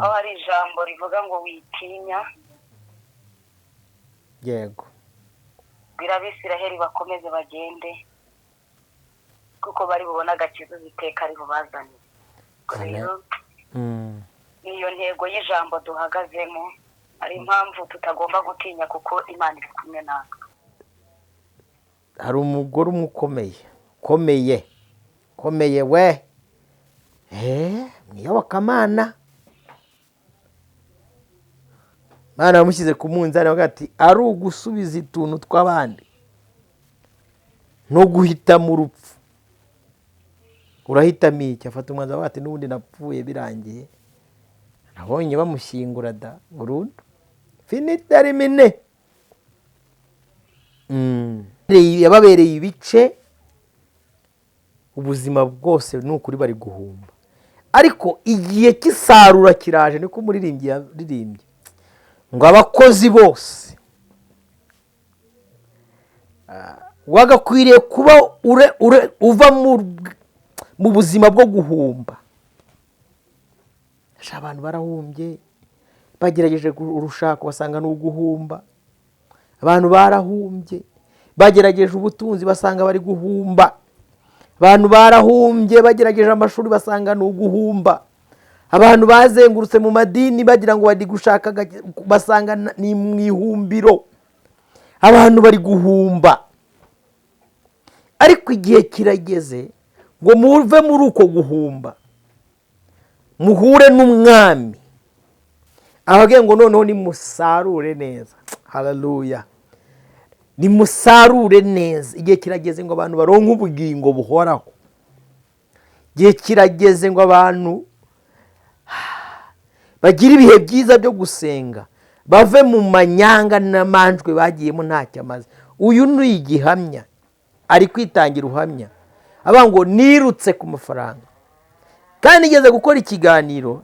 aho hari ijambo rivuga ngo witinya. Yego. Bwira Abisiraheli bakomeze bagende kuko bari bubona agakiza iteka ari bubazanye. Rero niyo ntego y'ijambo duhagazemo, ari impamvu tutagomba gutinya kuko Imana iri kumwe natwe. Hari umugore ukomeye we mwiyobokamana. Mana yamushyize ku munzani hagati ari ugusubiza ituntu tw'abandi no guhita mu rupfu. Urahitamo iki? Afata umwanzuro ati n'ubundi napfuye birangiye, nabonye bamushyingura da burundu, finite rimine. Yababereye ibice, ubuzima bwose n'ukuri bari guhumba, ariko igihe cy'isarura kiraje. niko umuririmbyi yaririmbye ngo abakozi bose wagakwiriye kuba uva mu buzima bwo guhumba. Abantu barahumbye, bagerageje urushako basanga ni uguhumba. Abantu barahumbye, bagerageje ubutunzi basanga bari guhumba. Abantu barahumbye, bagerageje amashuri basanga ni uguhumba. Abantu bazengurutse mu madini bagira ngo bari gushaka basanga ni mu ihumbiro. Abantu bari guhumba, ariko igihe kirageze ngo muve muri uko guhumba, muhure n'umwami. Abagiye ngo noneho nimusarure neza. Haleluya. Nimusarure neza. Igihe kirageze ngo abantu baronke ubugingo buhoraho. Igihe kirageze ngo abantu bagira ibihe byiza byo gusenga, bave mu manyanga n'amanjwe bagiyemo ntacyo amaze. Uyu ni igihamya, ari kwitangira uhamya. Aba ngo nirutse ku mafaranga, kandi nigeze gukora ikiganiro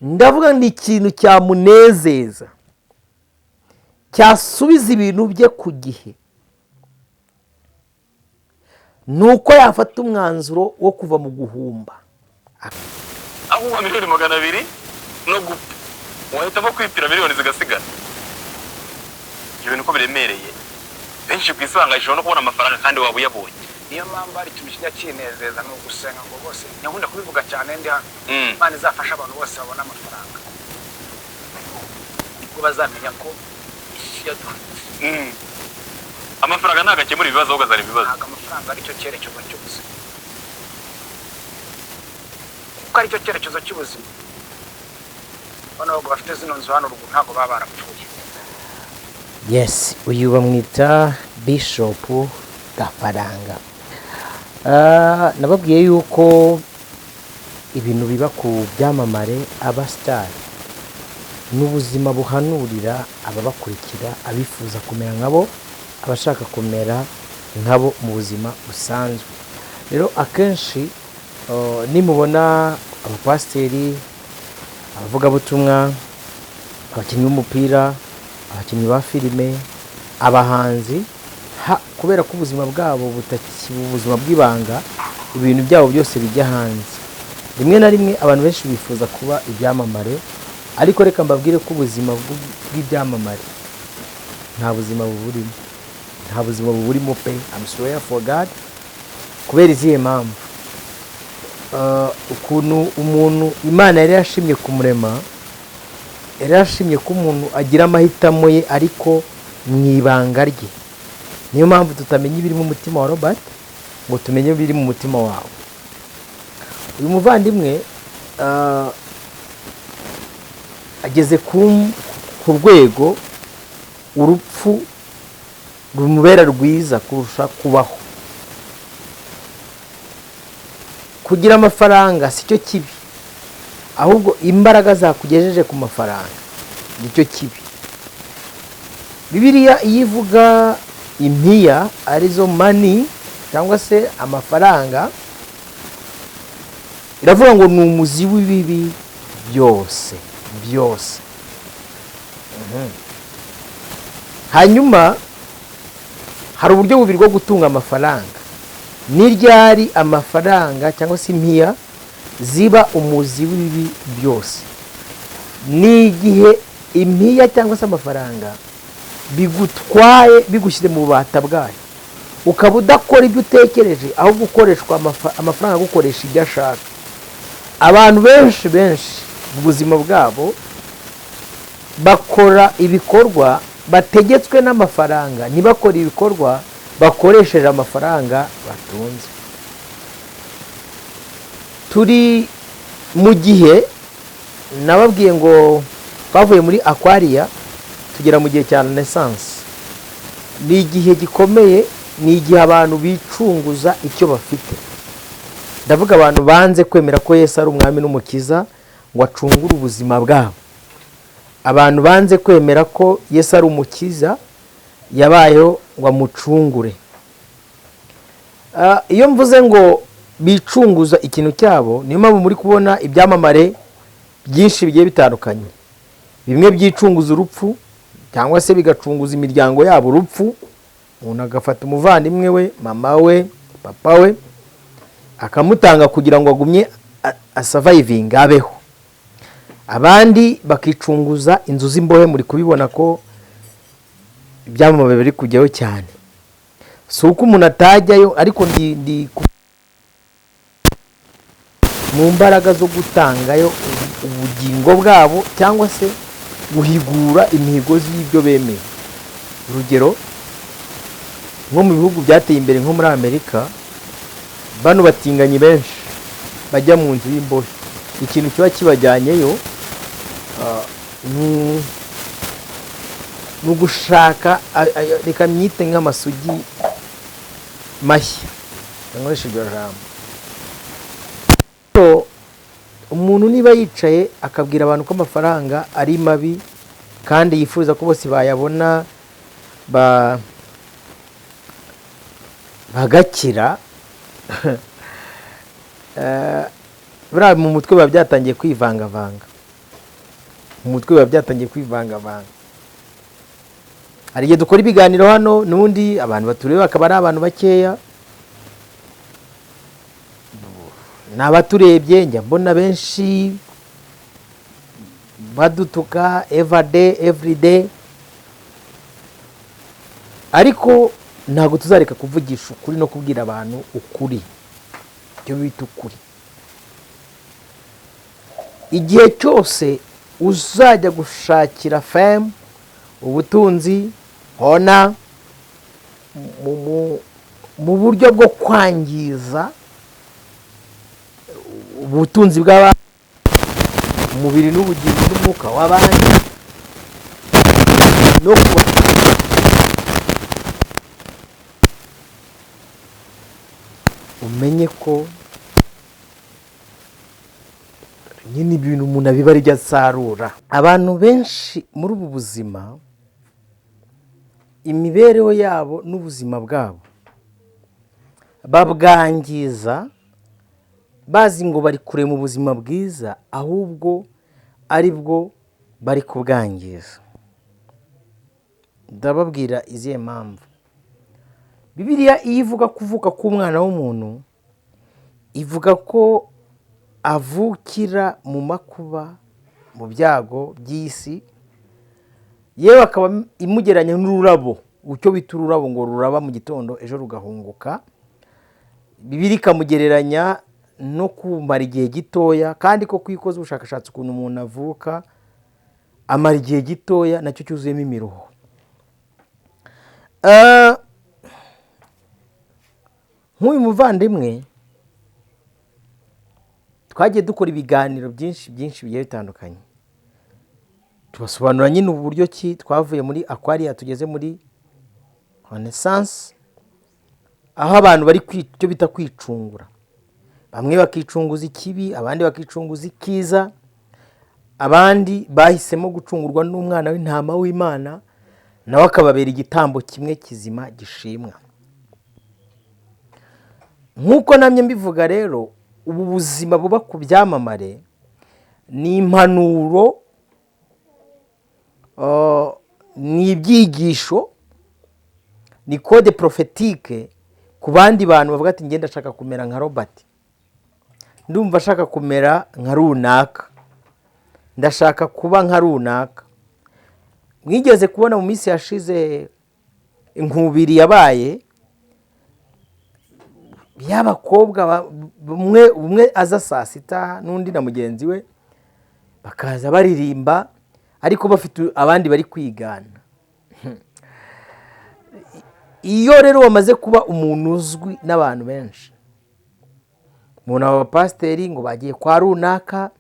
ndavuga ni ikintu cyamunezeza, cyasubiza ibintu bye ku gihe, nuko yafata umwanzuro wo kuva mu guhumba. Aho 200,000 no gupfa, wahitamo kwipira miliyoni zigasigara. Ibyo bintu ko biremereye, benshi kwisangayisha no kubona amafaranga kandi waba uyabonye. Niyo mpamvu ari ikintu kijya kinezeza no gusenga ngo bose nyakunda kubivuga cyane ndi hano. Imana izafasha abantu bose babona amafaranga, ko bazamenya ko isi yaduhuje. Amafaranga nagakemura ibibazo ahubwo azana ibibazo. Ntabwo amafaranga ari cyo cyerekezo cy'ubuzima, kuko ari cyo cyerekezo cy'ubuzima. Bano bagabo bafite zino nzu hano ruguru ntabwo baba barapfuye. Yes, uyu bamwita Bishop Gafaranga. Nababwiye yuko ibintu biba ku byamamare, abasitari n'ubuzima buhanurira ababakurikira, abifuza kumera nkabo, abashaka kumera nkabo mu buzima busanzwe. Rero akenshi nimubona abapasiteri, abavugabutumwa, abakinnyi b'umupira, abakinnyi ba filime, abahanzi, kubera ko ubuzima bwabo butakiba ubuzima bw'ibanga, ibintu byabo byose bijya hanze. Rimwe na rimwe abantu benshi bifuza kuba ibyamamare, ariko reka mbabwire ko ubuzima bw'ibyamamare nta buzima buburimo, nta buzima buburimo pe. I'm swear for God. Kubera izihe mpamvu? Ukuntu umuntu Imana yari yashimye kumurema, yari yashimye ko umuntu agira amahitamo ye ariko mu ibanga rye. Niyo mpamvu tutamenya ibiri mu mutima wa Robert ngo tumenye ibiri mu mutima wawe. Uyu muvandimwe ageze ku rwego urupfu rumubera rwiza kurusha kubaho. Kugira amafaranga si cyo kibi, ahubwo imbaraga zakugejeje ku mafaranga nicyo kibi. Bibiliya iyivuga impiya arizo money cyangwa se amafaranga, iravuga ngo ni umuzi w'ibibi byose. Hanyuma hari uburyo bubiri bwo gutunga amafaranga. Ni ryari amafaranga cyangwa se impiya ziba umuzi w'ibibi byose? ni igihe impiya cyangwa se amafaranga bigutwaye bigushyire mu bubata bwayo, ukaba udakora ibyo utekereje ahubwo ukoreshwa amafaranga gukoresha ibyo ashaka. Abantu benshi mu buzima bwabo bakora ibikorwa bategetswe n'amafaranga, ntibakora ibikorwa bakoresheje amafaranga batunze. Turi mu gihe nababwiye ngo twavuye muri Aquaria tugera mu gihe cya Renaissance. Ni igihe gikomeye, ni igihe abantu bicunguza icyo bafite. Ndavuga abantu banze kwemera ko Yesu ari umwami n'umukiza ngo acungure ubuzima bwabo. Abantu banze kwemera ko Yesu ari umukiza yabayeho ngo amucungure. Iyo mvuze ngo bicunguza ikintu cyabo, niyo mpamvu muri kubona ibyamamare byinshi bigiye bitandukanye. Bimwe byicunguza urupfu cyangwa se bigacunguza imiryango yabo urupfu. Umuntu agafata umuvandimwe we, mama we, papa we, akamutanga kugira ngo agumye surviving abeho. Abandi bakicunguza inzu z'imbohe, muri kubibona ko ibyamamare biri kujyaho cyane. Si uko umuntu atajyayo, ariko ndi mu mbaraga zo gutangayo ubugingo bwabo cyangwa se guhigura imihigo y'ibyo bemeye. Urugero, nko mu bihugu byateye imbere nko muri Amerika, bano batinganyi benshi bajya mu nzu y'imbohe, ikintu kiba kibajyanyeyo ni ugushaka, reka myite nk'amasugi mashya, nkoresha iryo jambo. Umuntu niba yicaye akabwira abantu ko amafaranga ari mabi kandi yifuza ko bose bayabona bagakira, buriya mu mutwe biba byatangiye kwivangavanga. Hari igihe dukora ibiganiro hano n'ubundi abantu batureba bakaba ari abantu bakeya, n'abaturebye njya mbona benshi badutuka every day, ariko ntabwo tuzareka kuvugisha ukuri no kubwira abantu ukuri, icyo bita ukuri. Igihe cyose uzajya gushakira fame, ubutunzi, hona mu buryo bwo kwangiza ubutunzi bw'abandi, umubiri n'ubugingo n'umwuka w'abandi, no umenye ko nyine ibintu umuntu abiba ari byo asarura. Abantu benshi muri ubu buzima, imibereho yabo n'ubuzima bwabo babwangiza bazi ngo bari kure mu buzima bwiza, ahubwo ari bwo bari kubwangiza. Ndababwira izihe mpamvu. Bibiliya iyo ivuga kuvuka k'umwana w'umuntu, ivuga ko avukira mu makuba, mu byago by'isi, yewe akaba imugeranya n'ururabo, icyo bita ururabo ngo ruraba mu gitondo ejo rugahunguka. Bibiliya ikamugereranya no kumara igihe gitoya, kandi ko kwikoza ubushakashatsi ukuntu umuntu avuka amara igihe gitoya nacyo cyuzuyemo imiruho. Nk'uyu muvandimwe twagiye dukora ibiganiro byinshi bigiye bitandukanye, tubasobanura nyine uburyo ki twavuye muri Aquaria tugeze muri Renaissance, aho abantu bari icyo bita kwicungura. Bamwe bakicunguza ikibi, abandi bakicunguza ikiza, abandi bahisemo gucungurwa n'umwana w'intama w'Imana, nawe akababera igitambo kimwe kizima gishimwa. Nk'uko namye mbivuga rero, ubu buzima buba ku byamamare ni impanuro, ni ibyigisho, ni code prophétique ku bandi bantu bavuga ati ngenda ashaka kumera nka Robert, ndumva ashaka kumera nka runaka, ndashaka kuba nka runaka. Mwigeze kubona mu minsi yashize inkubiri yabaye y'abakobwa umwe aza saa sita n'undi na mugenzi we bakaza baririmba ariko bafite abandi bari kwigana. Iyo rero wamaze kuba umuntu uzwi n'abantu benshi, umuntu aba pasiteri ngo bagiye kwa runaka,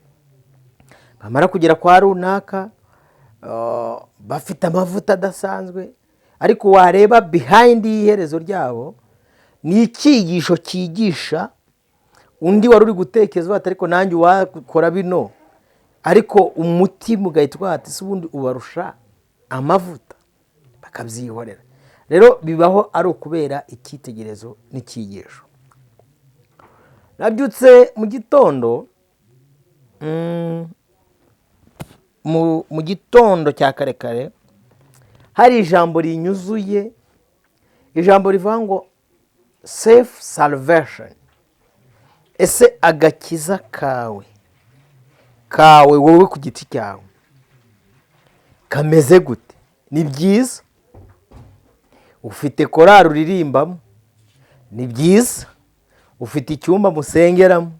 bamara kugera kwa runaka bafite amavuta adasanzwe, ariko wareba behind y'iherezo ryabo ni icyigisho cyigisha undi wari uri gutekereza ati ariko nanjye wakora bino, ariko umutima ugahita wati se ubundi ubarusha amavuta, bakabyihorera. Rero bibaho ari ukubera icyitegerezo n'icyigisho. Nabyutse mu gitondo, mu gitondo cya kare kare hari ijambo rinyuzuye, ijambo rivuga ngo self salvation. Ese agakiza kawe wowe ku giti cyawe kameze gute? Ni byiza? Ufite korari uririmbamo? Ni byiza? Ufite icyumba musengeramo?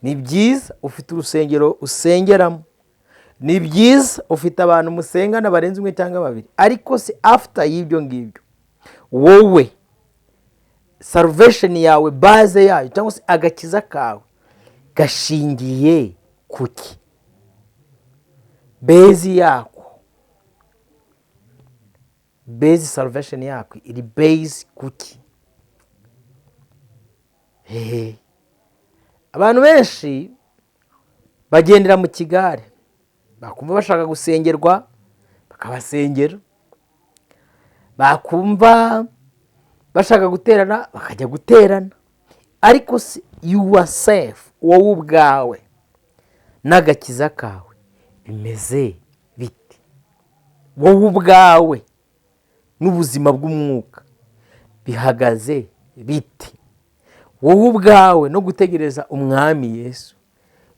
Ni byiza? Ufite urusengero usengeramo? Ni byiza? Ufite abantu musengana barenze umwe cyangwa babiri? Ariko se after y'ibyo ngibyo wowe salvation yawe, base yayo cyangwa se agakiza kawe gashingiye kuki? Base yako, base salvation yako iri base kuki? Abantu benshi bagendera mu kigare, bakumva bashaka gusengerwa bakabasengera, bakumva bashaka guterana bakajya guterana, ariko yourself, wowe ubwawe n'agakiza kawe bimeze bite? Wowe ubwawe n'ubuzima bw'umwuka bihagaze bite? Wowe ubwawe no gutegereza umwami Yesu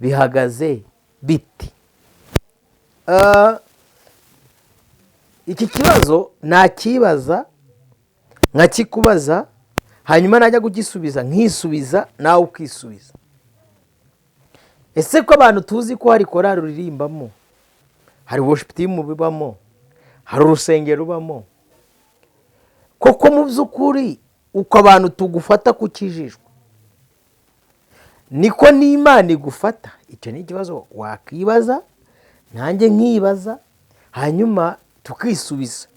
bihagaze bite? Iki kibazo nakibaza nkakikubaza, hanyuma najya kugisubiza nkisubiza nawe ukisubiza. Ese ko abantu tuzi ko hari korari uririmbamo, hari worship team bibamo, hari urusengero rubamo, koko mu by'ukuri uko abantu tugufata kukijijwe niko n'Imana igufata? Icyo ni ikibazo wakwibaza, nanjye nkibaza, hanyuma tukisubiza.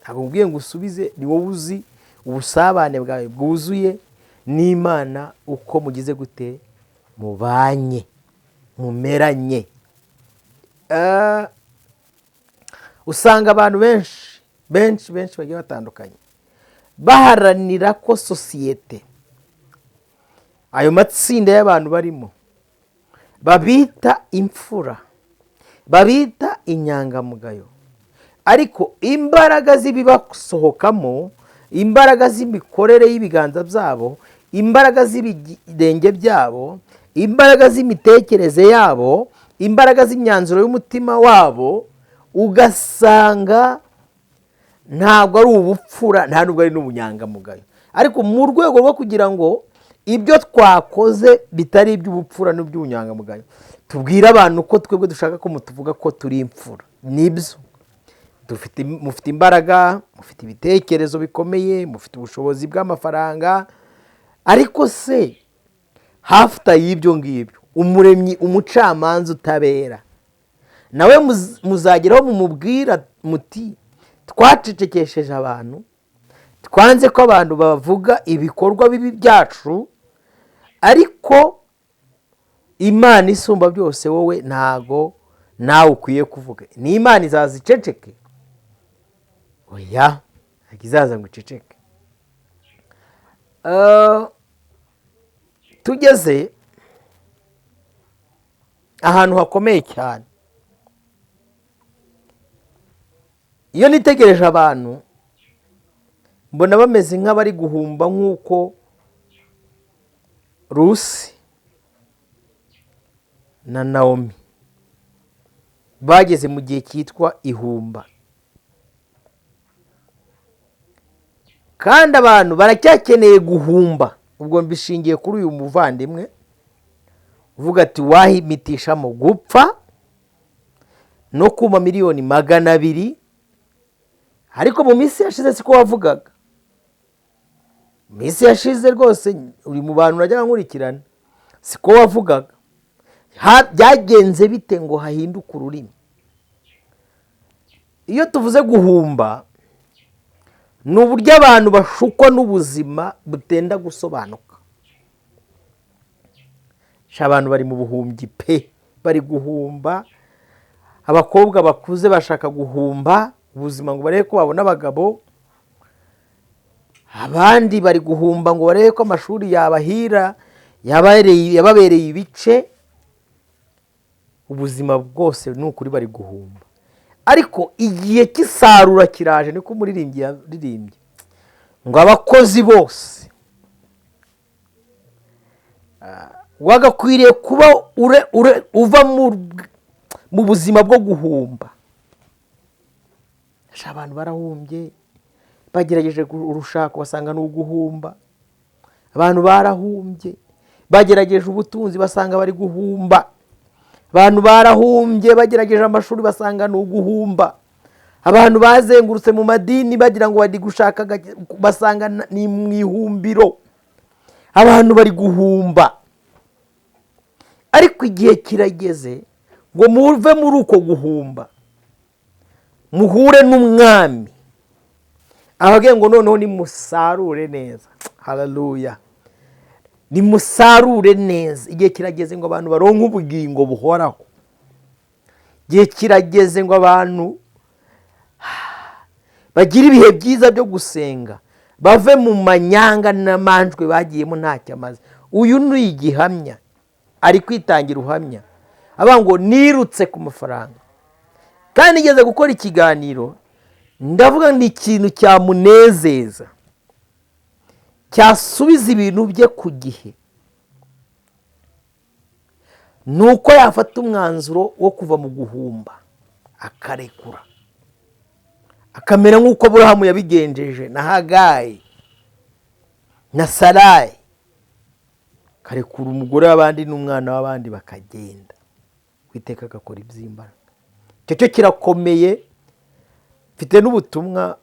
Ntabwo mbwiye ngo usubize, ni wowe uzi ubusabane bwawe bwuzuye n'Imana uko mugize gute, mubanye, mumeranye. Usanga abantu benshi bagiye batandukanye baharanira ko sosiyete, ayo matsinda y'abantu barimo, babita imfura, babita inyangamugayo, ariko imbaraga z'ibibasohokamo, imbaraga z'imikorere y'ibiganza byabo, imbaraga z'ibirenge byabo, imbaraga z'imitekerereze yabo, imbaraga z'imyanzuro y'umutima wabo, ugasanga ntabwo ari ubupfura, nta nubwo ari n'ubunyangamugayo. Ariko mu rwego rwo kugira ngo ibyo twakoze bitari iby'ubupfura n'iby'ubunyangamugayo, tubwire abantu ko twebwe dushaka ko mutuvuga ko turi imfura. Nibyo, mufite imbaraga, mufite ibitekerezo bikomeye, mufite ubushobozi bw'amafaranga, ariko se hafuta y'ibyo ngibyo umuremyi, umucamanza utabera, nawe muzageraho mumubwira muti twacecekesheje abantu, twanze ko abantu bavuga ibikorwa bibi byacu, ariko Imana isumba byose wowe ntago nawe ukwiye kuvuga. Ni Imana izaza iceceke? Oya, ntabwo izaza ngo iceceke. Tugeze ahantu hakomeye cyane. Iyo nitegereje abantu mbona bameze nk'abari guhumba, nk'uko Rusi na Naomi bageze mu gihe cyitwa ihumba, kandi abantu baracyakeneye guhumba. Ubwo mbishingiye kuri uyu muvandimwe uvuga ati wahimitishamo gupfa no kuma miliyoni 200, ariko mu minsi yashize siko wavugaga. Mu minsi yashize rwose uri mu bantu najyaga nkurikirana, siko wavugaga. Byagenze bite ngo hahinduke ururimi? Iyo tuvuze guhumba, ni uburyo abantu bashukwa n'ubuzima butenda gusobanuka. Abantu bari mu buhumbyi pe, bari guhumba. Abakobwa bakuze bashaka guhumba ubuzima ngo barebe ko babona abagabo. Abandi bari guhumba ngo barebe ko amashuri yabahira, yababereye ibice. Ubuzima bwose ni ukuri bari guhumba. Ariko igihe cy'isarura kiraje, niko umuririmbyi yaririmbye ngo abakozi bose wagakwiriye kuba uva mu buzima bwo guhumba. Abantu barahumbye, bagerageje urushako basanga ni uguhumba. Abantu barahumbye, bagerageje ubutunzi basanga bari guhumba. Abantu barahumbye, bagerageje amashuri basanga ni uguhumba. Abantu bazengurutse mu madini bagira ngo bari gushaka basanga ni mu ihumbiro. Abantu bari guhumba. Ariko igihe kirageze ngo muve muri uko guhumba, muhure n'umwami. Abagiye ngo noneho nimusarure neza. Haleluya. Nimusarure neza. Igihe kirageze ngo abantu baronke ubugingo buhoraho. Igihe kirageze ngo abantu bagira ibihe byiza byo gusenga, bave mu manyanga n'amanjwe bagiyemo ntacyo amaze. Uyu ni igihamya, ari kwitangira uhamya. Aba ngo nirutse ku mafaranga, kandi igeze gukora ikiganiro, ndavuga ni ikintu cyamunezeza, cyasubiza ibintu bye ku gihe. Nuko yafata umwanzuro wo kuva mu guhumba akarekura, akamera nk'uko Aburahamu yabigenjeje na Hagayi na Sarayi, karekura umugore w'abandi n'umwana w'abandi bakagenda. Uwiteka agakora iby'imbaraga. Icyo cyo kirakomeye. Mfite n'ubutumwa.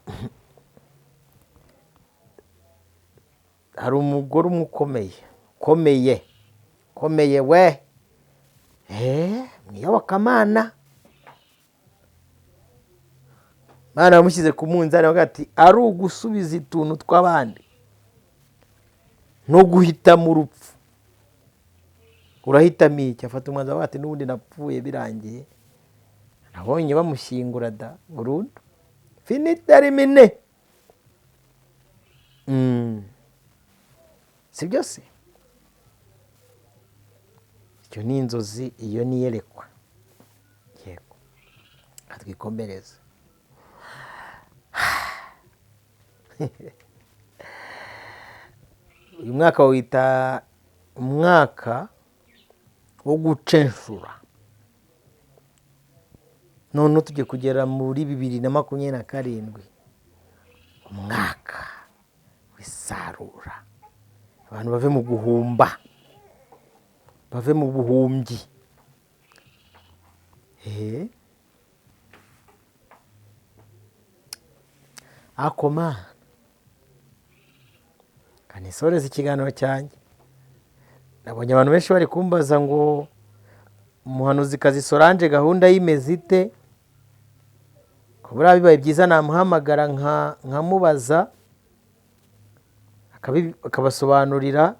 Hari umugore umwe ukomeye we, mwiyobokamana. Imana yamushyize ku munzani avuga ati ari ugusubiza utuntu tw'abandi no guhitamo urupfu. Urahitamo iki? Afata umwanzuro ati n'ubundi napfuye birangiye, nabonye bamushyingura da burundu, finiterimine. Si byose? Icyo ni inzozi, iyo ni iyerekwa. Yego, atwikomereze. Uyu mwaka wita umwaka wo gucenshura. None tujye kugera muri 2027, umwaka w'isarura. Abantu bave mu guhumba, bave mu buhumbyi. Akoma kanisoreza ikiganiro cyanjye. Nabonye abantu benshi bari kumbaza ngo umuhanuzikazi Solange gahunda y'imeze ite. Kubura bibaye byiza namuhamagara nkamubaza akabasobanurira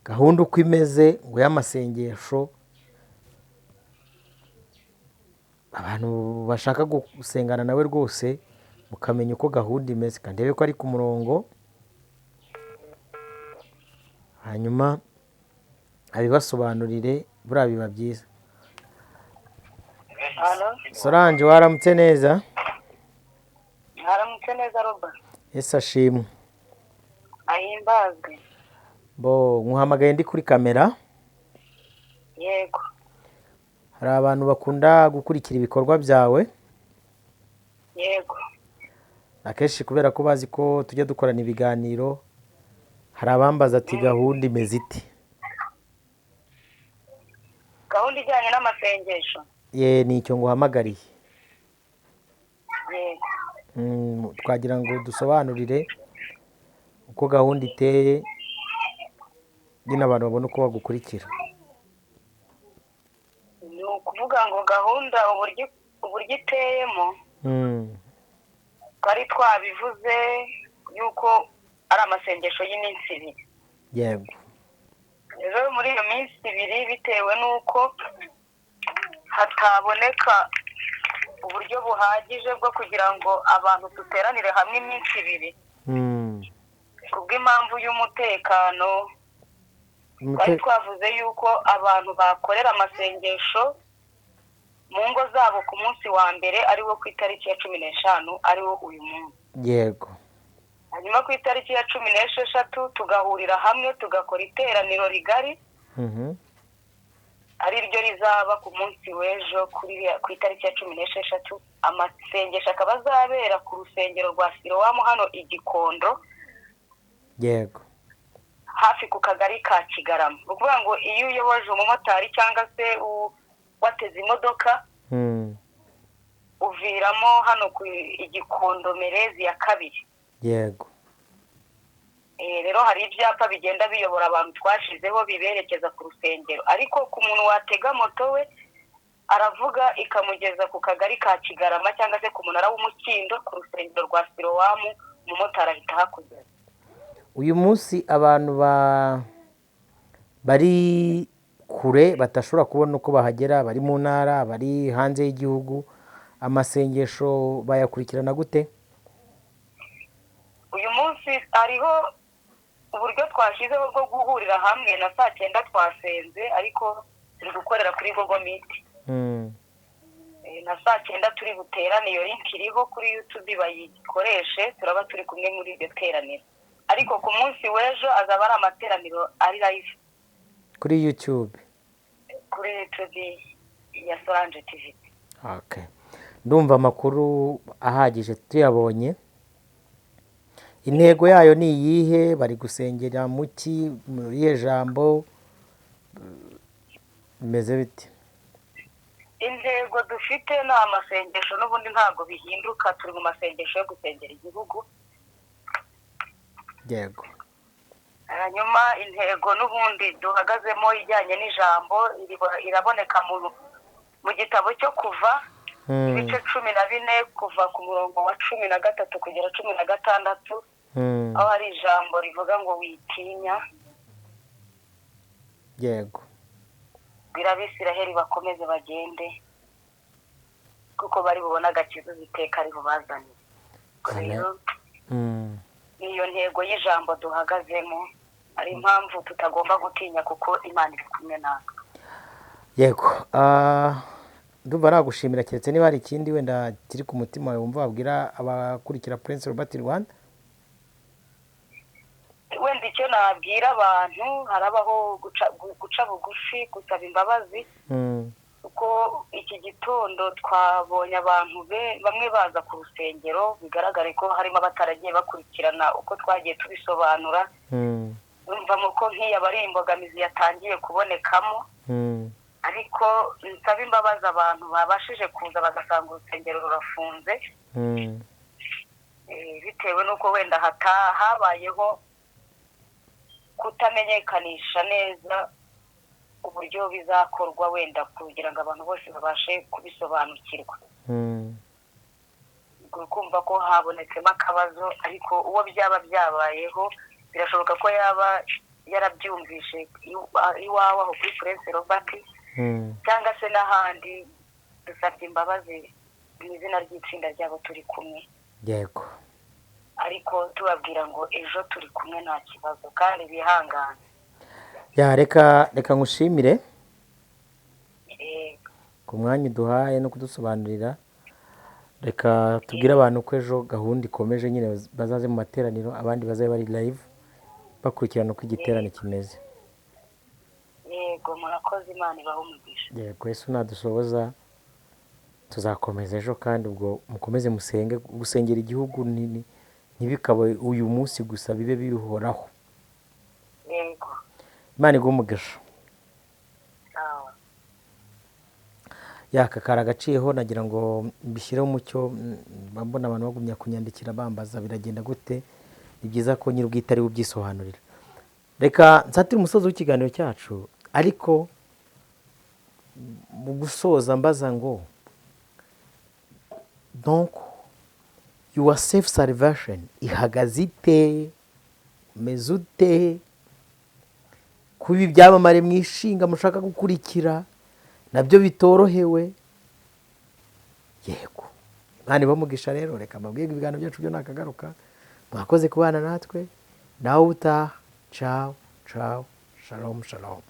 gahunda uko imeze, ngo y'amasengesho. Abantu bashaka gusengana nawe rwose mukamenya uko gahunda imeze, kandi ndebe ko ari ku murongo, hanyuma abibasobanurire. Buriya biba byiza. Solange waramutse neza? Haramutse neza Robert. Yesu ashimwe. Ahimbazwe. Nkuhamagaye ndi kuri kamera. Yego. hari abantu bakunda gukurikira ibikorwa byawe yego akenshi kubera ko bazi ko tujya dukorana ibiganiro, hari abambaza ati gahunda imeze ite? gahunda ijyanye n'amasengesho Ni icyo nguhamagariye. yego Twagira ngo dusobanurire uko gahunda iteye nyine abantu babona uko bagukurikira. ni ukuvuga ngo gahunda uburyo iteyemo twari twabivuze yuko ari amasengesho y'iminsi ibiri. Yego. rero muri iyo minsi ibiri bitewe n'uko hataboneka uburyo buhagije bwo kugira ngo abantu duteranire hamwe iminsi ibiri kubw'impamvu y'umutekano, twari twavuze yuko abantu bakorera amasengesho mu ngo zabo ku munsi wa mbere ariwo ku itariki ya 15 ariwo uyu munsi. Yego. hanyuma ku itariki ya 16 tugahurira hamwe tugakora iteraniro rigari ari ryo rizaba ku munsi w'ejo ku itariki ya 16. amasengesho akaba azabera ku rusengero rwa Silowamu hano i Gikondo. Yego. hafi ku kagari ka Kigarama. ni ukuvuga ngo iyo uyoboje umumotari cyangwa se wateze imodoka uviramo hano ku Igikondo Merezi ya kabiri. Yego. rero hari ibyapa bigenda biyobora abantu twashizeho biberekeza ku rusengero, ariko ku muntu watega moto we aravuga ikamugeza ku kagari ka Kigarama cyangwa se ku munara w'umukindo ku rusengero rwa Silowamu, umumotari ahita hakugeza. Uyu munsi abantu bari kure batashobora kubona uko bahagera, bari mu ntara, bari hanze y'igihugu, amasengesho bayakurikirana gute? uyu munsi hariho uburyo twashyizeho bwo guhurira hamwe. na saa 9 twasenze ariko turi gukorera kuri Google Meet. na saa 9 turi buterane, iyo link iriho kuri YouTube bayikoreshe, turaba turi kumwe muri iryo teraniro. ariko ku munsi w'ejo azaba ari amateraniro ari live kuri YouTube ya Solange TV. Okay. Ndumva amakuru ahagije tuyabonye. Intego yayo ni iyihe? Bari gusengera muki muri jambo meze bite? intego dufite ni amasengesho, n'ubundi ntabwo bihinduka, turi mu masengesho yo gusengera igihugu. Yego. hanyuma intego n'ubundi duhagazemo ijyanye n'ijambo iraboneka mu gitabo cyo kuva ibice 14 kuva ku murongo wa 13 kugera 16, aho hari ijambo rivuga ngo witinya. Yego. bwira Abisiraheli bakomeze bagende kuko bari bubona agakiza iteka ari bubazaniye. rero niyo ntego y'ijambo duhagazemo, ari impamvu tutagomba gutinya kuko Imana iri kumwe natwe. Yego. Ndumva nagushimira, keretse niba hari ikindi wenda kiri ku mutima wawe wumva wabwira abakurikira Prince Robert Rwanda. wenda icyo nabwira abantu, harabaho guca bugufi, gusaba imbabazi, kuko iki gitondo twabonye abantu bamwe baza ku rusengero, bigaragare ko harimo abataragiye bakurikirana uko twagiye tubisobanura. urumvamo ko nk'iyo ari imbogamizi yatangiye kubonekamo, ariko nsaba imbabazi abantu babashije kuza bagasanga urusengero rurafunze bitewe n'uko wenda habayeho kutamenyekanisha neza uburyo bizakorwa, wenda kugira ngo abantu bose babashe kubisobanukirwa. kumva ko habonetsemo akabazo, ariko uwo byaba byabayeho birashoboka ko yaba yarabyumvishe iwawe aho kuri Prince Robert cyangwa se n'ahandi. dusabye imbabazi mu izina ry'itsinda ryabo turi kumwe. Yego. ariko tubabwira ngo ejo turi kumwe nta kibazo kandi bihangane. Reka ngushimire ku mwanya uduhaye no kudusobanurira. Reka tubwire abantu ko ejo gahunda ikomeje, nyine bazaze mu materaniro, abandi bazabe bari live bakurikirana uko igiterane kimeze. yego murakoze imana ibahe umugisha. yego Yesu nadusohoza tuzakomeza ejo kandi ubwo mukomeze musenge gusengera igihugu ntibikabe uyu munsi gusa bibe bihoraho. Yego. Imana iguhe umugisha. Sawa. Yakakara agaciyeho nagira ngo mbishyireho umucyo mbona abantu bagumya kunyandikira bambaza biragenda gute. Ni byiza ko nyir'ubwite ari bubyisobanurira. Reka nsatire umusozi w'ikiganiro cyacu ariko mu gusoza mbaza ngo donc your self salvation ihagaze ite, umeze ute, kuba ibyamamare mwishinga mushaka gukurikira nabyo bitorohewe. Yego Imana ibamugisha. Rero reka mbabwire ibiganiro byacu byo nakagaruka. Mwakoze kubana natwe nawe utaha. Ciao ciao, shalom shalom.